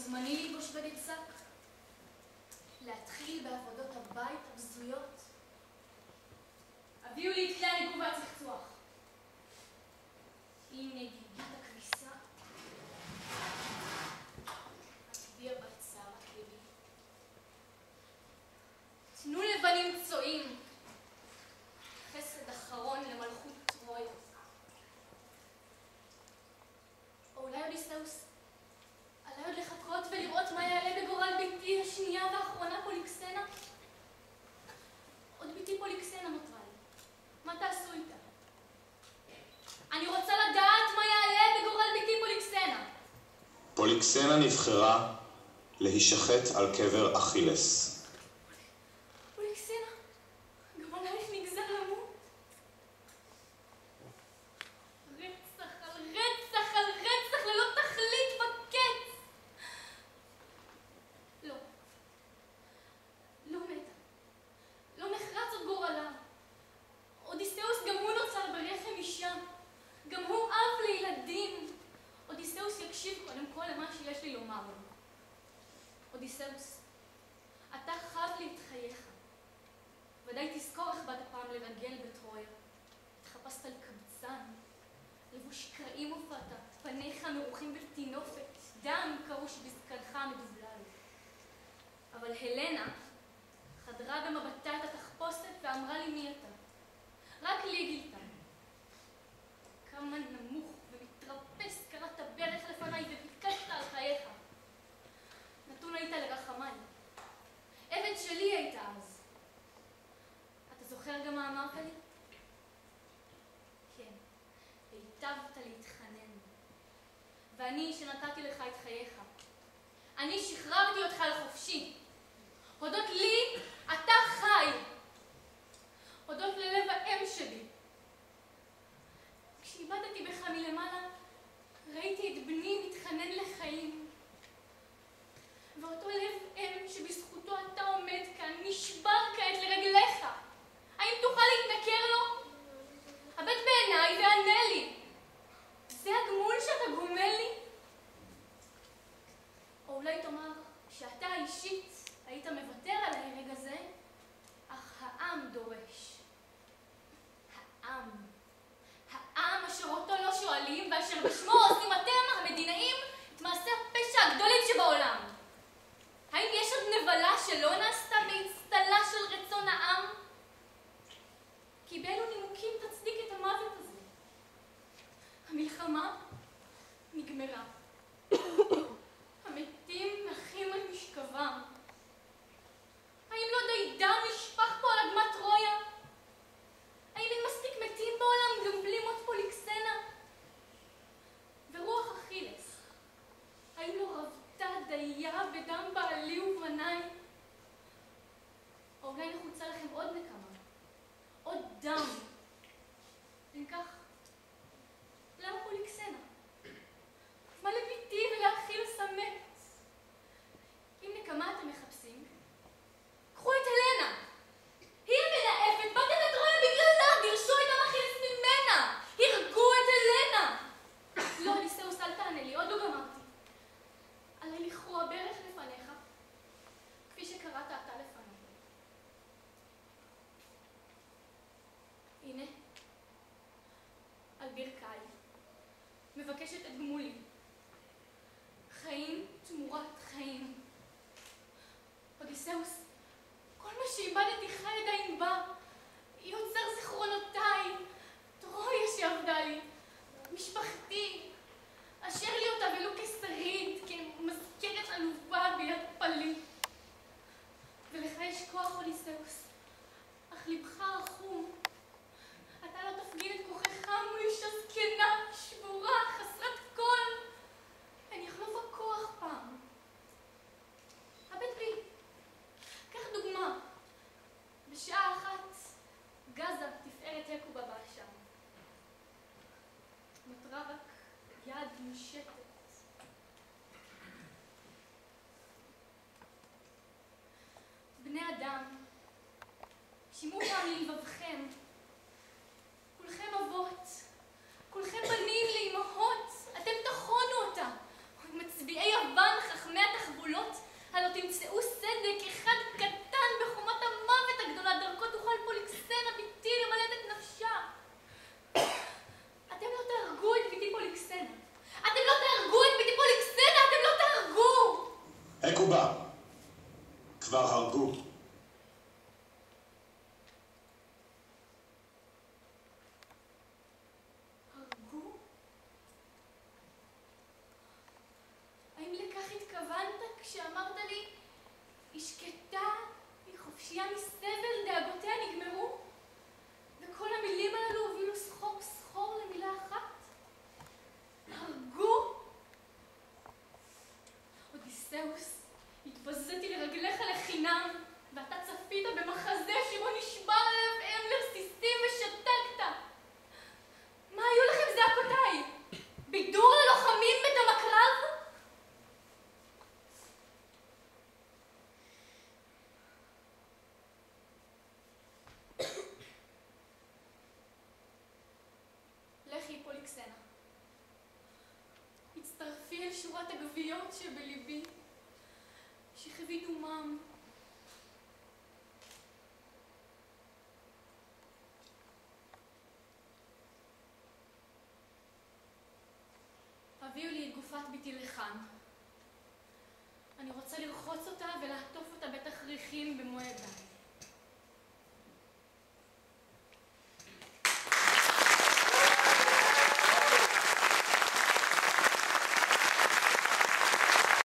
זמני ללבוש בגד שק? להתחיל בעבודות הבית הבזויות? הביאו לי את כלי הניגוב והצחצוח. עם נגידת הכביסה, אטביע בצע בכלי. תנו לבנים צועים, חסד אחרון למלכות טרויה. או אולי אודיסאוס, עליי עוד לחכות ולראות מה יעלה בגורל ביתי השנייה והאחרונה פוליקסנה? עוד ביתי פוליקסנה נותרה לי. מה תעשו איתה? אני רוצה לדעת מה יעלה בגורל ביתי פוליקסנה. פוליקסנה נבחרה להישחט על קבר אכילס. פוליקסנה, גם עלייך נגזר למות. רצח על רצח על רצח ללא תכלית בקץ. לא. לא מתה. לא נחרץ עוד גורלה. אודיסאוס גם הוא נוצר ברחם אישה. גם הוא אב לילדים. אודיסאוס יקשיב קודם כל למה שיש לי לומר לו. אודיסאוס, אתה חב לי את חייך. ודאי תזכור איך באת פעם לרגל בטרויה. התחפשת על קבצן, לבוש קרעים הופעת, פניך מרוחים בטינופת, דם קרוש בזקנך המדובלל. אבל הלנה חדרה במבטה את התחפושת ואמרה לי מי אתה. רק לי גילתה. כמה נמוך ומתרפס קראת ברך לפניי וביקשת על חייך. נתון היית לרחמיי. עבד שלי היית אז. אתה זוכר גם מה אמרת לי? כן, היטבת להתחנן. ואני שנתתי לך את חייך. אני שחררתי אותך לחופשי. הודות לי אתה חי. הודות ללב האם שלי. כשאיבדתי בך מלמעלה, ראיתי את בני מתחנן לחיים. ואותו לב אם שבזכותו אתה עומד כאן, נשבר כעת לרגליך. האם תוכל להתנכר לו? הבט בעיניי וענה לי. זה הגמול שאתה גומל לי? או אולי תאמר שאתה אישית היית מוותר על ההרג הזה, אך העם דורש. העם אשר אותו לא שואלים ואשר בשמו עושים אתם המדינאים את מעשי הפשע הגדולים שבעולם. האם יש עוד נבלה שלא נעשתה באצטלה של רצון העם? כי באילו נימוקים תצדיק את המוות הזה? המלחמה נגמרה. המתים נחים על משכבם. האם לא די דם נשפך פה על אדמת טרויה? האם אין מספיק מתים בעולם גם בלי מות פוליקסנה? ורוח אכילס, האם לא רבתה דייה בדם בעלי ובניי? או אולי נחוצה לכם עוד נקמה, עוד דם. אם כך, למה פוליקסנה? מה לביתי ולאכילס המת? אם נקמה אתם מחפשים, קחו את הלנה. היא המנאפת, באתם לטרויה בגללה, דירשו את עם אכילס ממנה, הרגו את הלנה. לא, אודיסאוס, אל תענה לי, עוד לא גמרתי. עלי לכרוע ברך לפניך, כפי שקראת אתה לפניי. הנה, על ברכיי, מבקשת את גמולי. חיים תמורת חיים. אודיסאוס, כל מה שאיבדתי חי עדיין בא. היא עוצר זיכרונותיי, טרויה שעבדה לי, משפחתי, אשר לי אותה ולו כשריד, כמזכרת עלובה ביד פליט. ולך יש כוח, אודיסאוס, אך לבך רחום. אתה לא תפגין את כוחך מול אישה זקנה, שבורה, חסרת כל. אודיסאוס, התבזיתי לרגליך לחינם, ואתה צפית במחזה שבו נשבר לב אם לרסיסים ושתקת. מה היו לכם זעקותיי? בידור ללוחמים בדם הקרב? לכי פוליקסנה. הצטרפי אל שורת הגוויות שבליבי, שכבי דומם. הביאו לי את גופת ביתי לכאן. אני רוצה לרחוץ אותה ולעטוף אותה בתכריכים במו ידיי.